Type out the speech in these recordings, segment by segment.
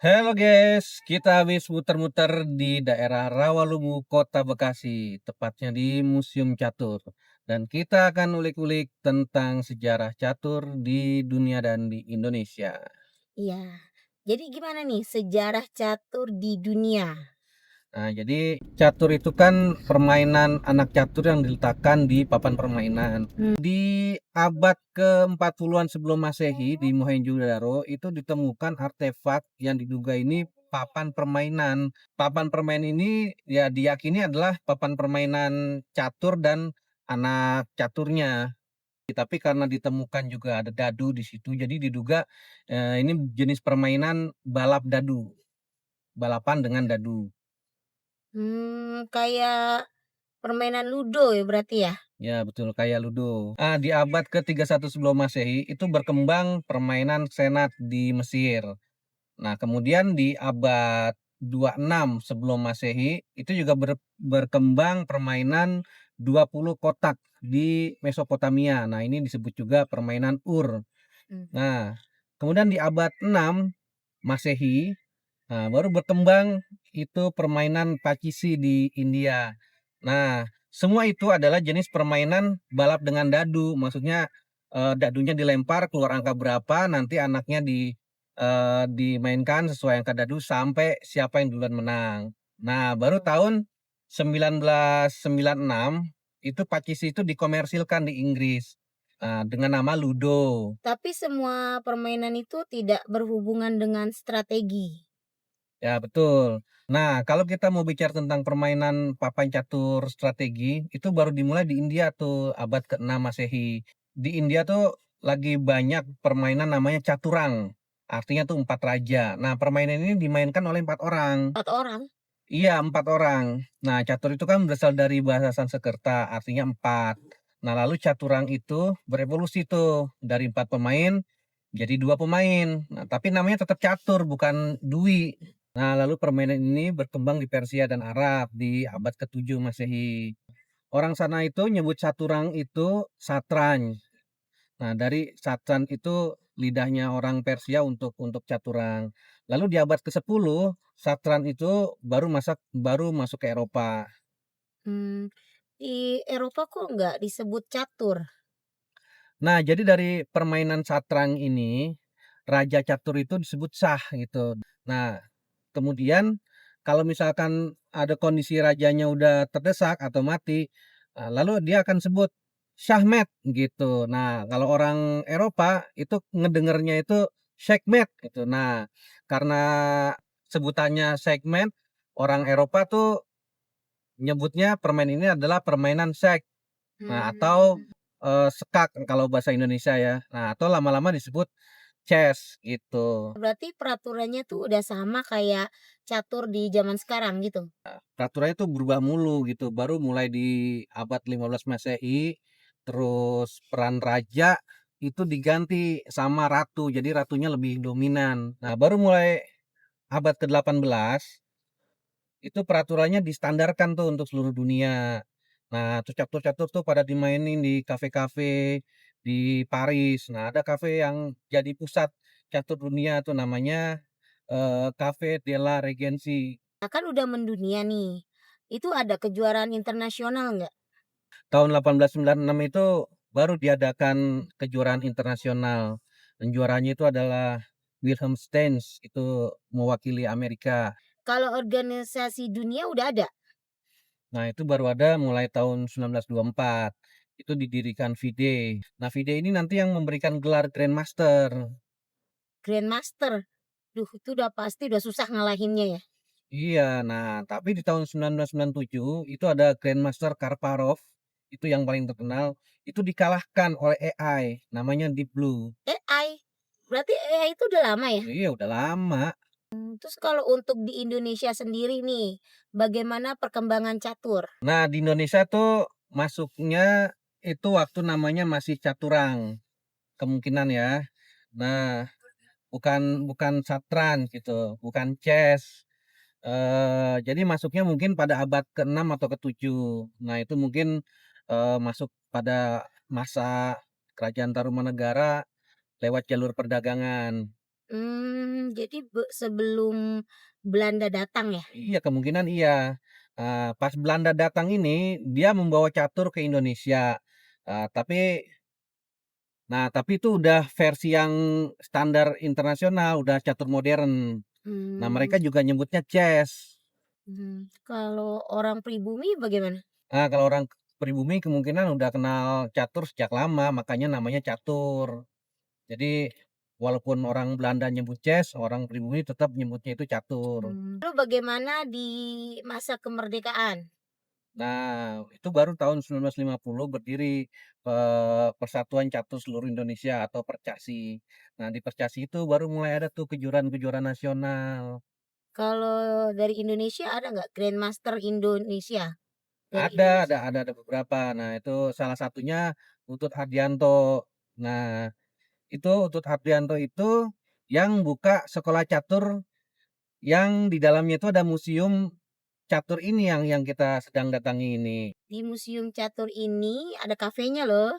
Halo guys, kita habis muter-muter di daerah Rawalumbu, Kota Bekasi, tepatnya di Museum Catur. Dan kita akan ulik-ulik tentang sejarah catur di dunia dan di Indonesia. Iya. Jadi gimana nih sejarah catur di dunia? Nah, jadi catur itu kan permainan anak catur yang diletakkan di papan permainan. Mmm. Di abad ke-40-an sebelum Masehi di Mohenjo-daro itu ditemukan artefak yang diduga ini papan permainan. Papan permainan ini ya diyakini adalah papan permainan catur dan anak caturnya. Tapi karena ditemukan juga ada dadu di situ, jadi diduga ini jenis permainan balap dadu, balapan dengan dadu. Kayak permainan ludo ya berarti ya? Ya betul, kayak ludo. Di abad ke-31 sebelum Masehi itu berkembang permainan senat di Mesir. Nah, kemudian di abad 26 sebelum Masehi itu juga berkembang permainan 20 kotak di Mesopotamia. Nah, ini disebut juga permainan Ur. Mmm. Nah, kemudian di abad 6 Masehi, baru berkembang itu permainan pakisi di India. Nah, semua itu adalah jenis permainan balap dengan dadu. Maksudnya, dadunya dilempar keluar angka berapa, nanti anaknya dimainkan sesuai angka dadu sampai siapa yang duluan menang. Nah, baru Oh. tahun 1996 itu pakisi itu dikomersilkan di Inggris, dengan nama Ludo. Tapi semua permainan itu tidak berhubungan dengan strategi? Ya, betul. Nah, kalau kita mau bicara tentang permainan papan catur strategi, itu baru dimulai di India tuh, abad ke-6 Masehi. Di India tuh lagi banyak permainan namanya caturang, artinya tuh 4 raja. Nah, permainan ini dimainkan oleh 4 orang. 4 orang? Iya, 4 orang. Nah, catur itu kan berasal dari bahasa Sanskerta, artinya 4. Nah, lalu caturang itu berevolusi tuh dari 4 pemain jadi 2 pemain. Nah, tapi namanya tetap catur bukan dui. Nah, lalu permainan ini berkembang di Persia dan Arab di abad ke-7 Masehi. Orang sana itu nyebut caturang itu satranj. Nah, dari satran itu lidahnya orang Persia untuk caturang. Lalu di abad ke-10, satran itu baru masuk ke Eropa. Mmm, di Eropa kok nggak disebut catur? Nah, jadi dari permainan satranj ini, raja catur itu disebut shah gitu. Nah, kemudian kalau misalkan ada kondisi rajanya udah terdesak atau mati, lalu dia akan sebut Shahmat gitu. Nah, kalau orang Eropa itu ngedengernya itu checkmate gitu. Nah, karena sebutannya checkmate, orang Eropa tuh nyebutnya permainan ini adalah permainan Czech. Nah, atau, Mmm. sekak kalau bahasa Indonesia ya. Nah, atau lama-lama disebut chess gitu. Berarti peraturannya tuh udah sama kayak catur di zaman sekarang gitu? Peraturannya tuh berubah mulu gitu, baru mulai di abad 15 Masehi, terus peran raja itu diganti sama ratu, jadi ratunya lebih dominan. Nah, baru mulai abad ke-18, itu peraturannya distandarkan tuh untuk seluruh dunia. Nah, tuh catur-catur tuh pada dimainin di kafe-kafe di Paris. Nah, ada kafe yang jadi pusat catur dunia tuh namanya, Cafe della Regency. Nah, kan udah mendunia nih. Itu ada kejuaraan internasional nggak? Tahun 1896 itu baru diadakan kejuaraan internasional, dan juaranya itu adalah Wilhelm Steins, itu mewakili Amerika. Kalau organisasi dunia udah ada? Nah, itu baru ada mulai tahun 1924, itu didirikan FIDE. Nah, FIDE ini nanti yang memberikan gelar Grandmaster. Grandmaster? Duh, itu udah pasti udah susah ngalahinnya ya? Iya, nah tapi di tahun 1997 itu ada Grandmaster Kasparov, itu yang paling terkenal, itu dikalahkan oleh AI, namanya Deep Blue. AI? Berarti AI itu udah lama ya? Iya, udah lama. Terus kalau untuk di Indonesia sendiri nih, bagaimana perkembangan catur? Nah, di Indonesia tuh masuknya itu waktu namanya masih caturang, kemungkinan ya. Nah, bukan bukan satran gitu, bukan chess. Jadi masuknya mungkin pada abad ke-6 atau ke-7. Nah, itu mungkin, masuk pada masa Kerajaan Tarumanegara lewat jalur perdagangan. Jadi sebelum Belanda datang ya? Iya, kemungkinan iya. Pas Belanda datang ini, dia membawa catur ke Indonesia, tapi tapi itu udah versi yang standar internasional, udah catur modern. Nah, mereka Mmm, juga nyebutnya chess. kalau orang pribumi bagaimana? Kalau orang pribumi kemungkinan udah kenal catur sejak lama, makanya namanya catur. Jadi, walaupun orang Belanda nyebut chess, orang pribumi tetap nyebutnya itu catur. Lalu bagaimana di masa kemerdekaan? Nah, itu baru tahun 1950 berdiri, Persatuan Catur Seluruh Indonesia atau Percasi. Nah, di Percasi itu baru mulai ada tuh kejuaraan-kejuaraan nasional. Kalau dari Indonesia ada nggak Grandmaster Indonesia dari Ada Indonesia? ada ada ada beberapa. Nah, itu salah satunya Utut Hardianto. Nah, itu Utut Hardianto itu yang buka sekolah catur yang di dalamnya itu ada museum catur ini yang kita sedang datangi ini. Di museum catur ini ada kafenya loh.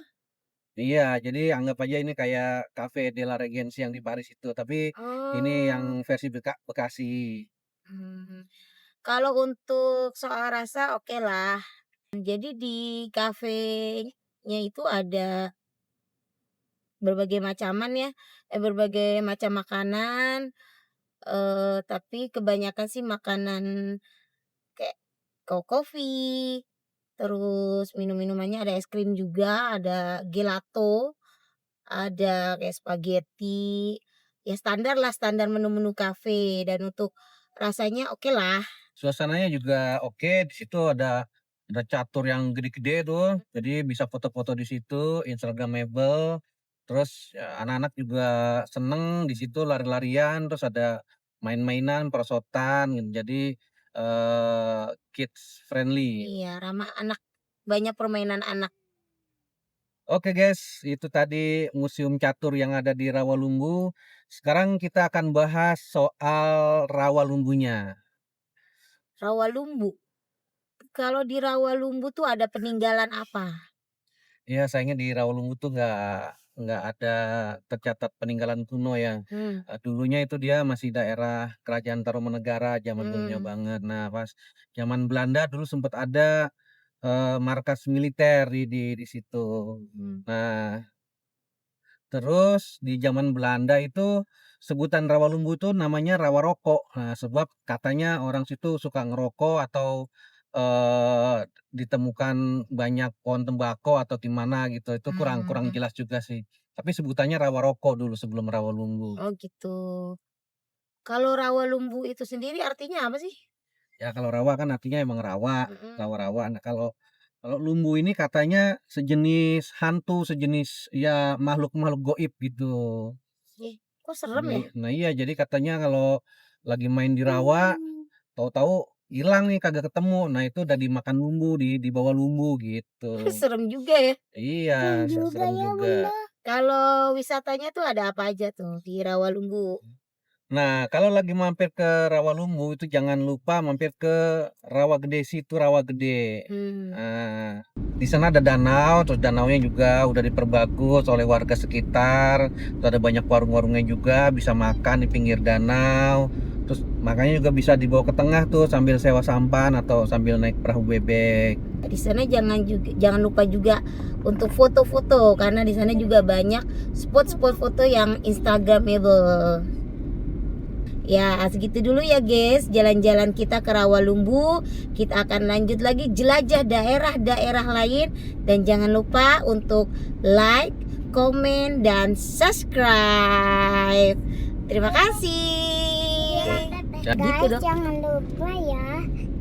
Iya, jadi anggap aja ini kayak Cafe Della Reggency yang di Paris itu, tapi ini yang Oh, versi Bekasi. mhm. Kalau untuk soal rasa oke lah. Jadi di kafenya itu ada berbagai macam makanan, tapi kebanyakan sih makanan kayak kopi, terus minum-minumannya ada es krim juga, ada gelato, ada kayak spaghetti, ya standar lah, standar menu-menu kafe dan untuk rasanya oke lah. Suasananya juga oke, di situ ada catur yang gede-gede tuh, jadi bisa foto-foto di situ, instagramable. Terus, anak-anak juga seneng di situ lari-larian, terus ada main-mainan, perosotan gitu. Jadi, kids friendly. Iya, ramah anak, banyak permainan anak. Oke guys, itu tadi museum catur yang ada di Rawalumbu. Sekarang kita akan bahas soal Rawalumbunya. Rawalumbu, kalau di Rawalumbu tuh ada peninggalan apa? Ya sayangnya di Rawalumbu tuh nggak ada tercatat peninggalan kuno ya. Hmm, Dulunya itu dia masih daerah Kerajaan Tarumanegara zaman dulunya hmm, banget. Nah, pas zaman Belanda dulu sempat ada markas militer di situ. hmm. Nah, terus di zaman Belanda itu sebutan Rawalumbu itu namanya Rawarokok. Nah, sebab katanya orang situ suka ngerokok atau ditemukan banyak pohon tembakau atau gimana gitu. Itu kurang kurang Mmm, jelas juga sih. Tapi sebutannya Rawarokok dulu sebelum Rawalumbu. oh gitu. Kalau Rawalumbu itu sendiri artinya apa sih? Ya kalau rawa kan artinya emang rawa, Mhm. rawa-rawa. Nah, kalau kalau lumbu ini katanya sejenis hantu, sejenis ya makhluk-makhluk goib gitu. Ih, kok serem ya? Nah iya, jadi katanya kalau lagi main di rawa, tahu-tahu hilang nih kagak ketemu. Nah itu udah dimakan lumbu, dibawa lumbu gitu. Serem juga ya. Iya, Serem juga serem ya, juga. Bunda. Kalau wisatanya tuh ada apa aja tuh di Rawalumbu? Nah, kalau lagi mampir ke Rawalumbu itu jangan lupa mampir ke Rawa Gede, situ Rawa Gede. Mmm, Nah, di sana ada danau, terus danaunya juga udah diperbagus oleh warga sekitar. Terus ada banyak warung-warungnya juga, bisa makan di pinggir danau. Terus makanya juga bisa dibawa ke tengah tuh sambil sewa sampan atau sambil naik perahu bebek. di sana jangan lupa juga untuk foto-foto karena di sana juga banyak spot-spot foto yang instagramable. Ya, segitu dulu ya guys, jalan-jalan kita ke Rawalumbu. Kita akan lanjut lagi jelajah daerah-daerah lain dan jangan lupa untuk like, komen, dan subscribe. Terima kasih. Jadi- Gitu Guys, dong. jangan lupa ya,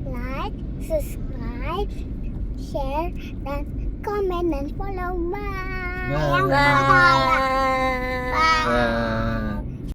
like, subscribe, share, dan komen dan follow. Bye. Nah, Bye. Bye. nah.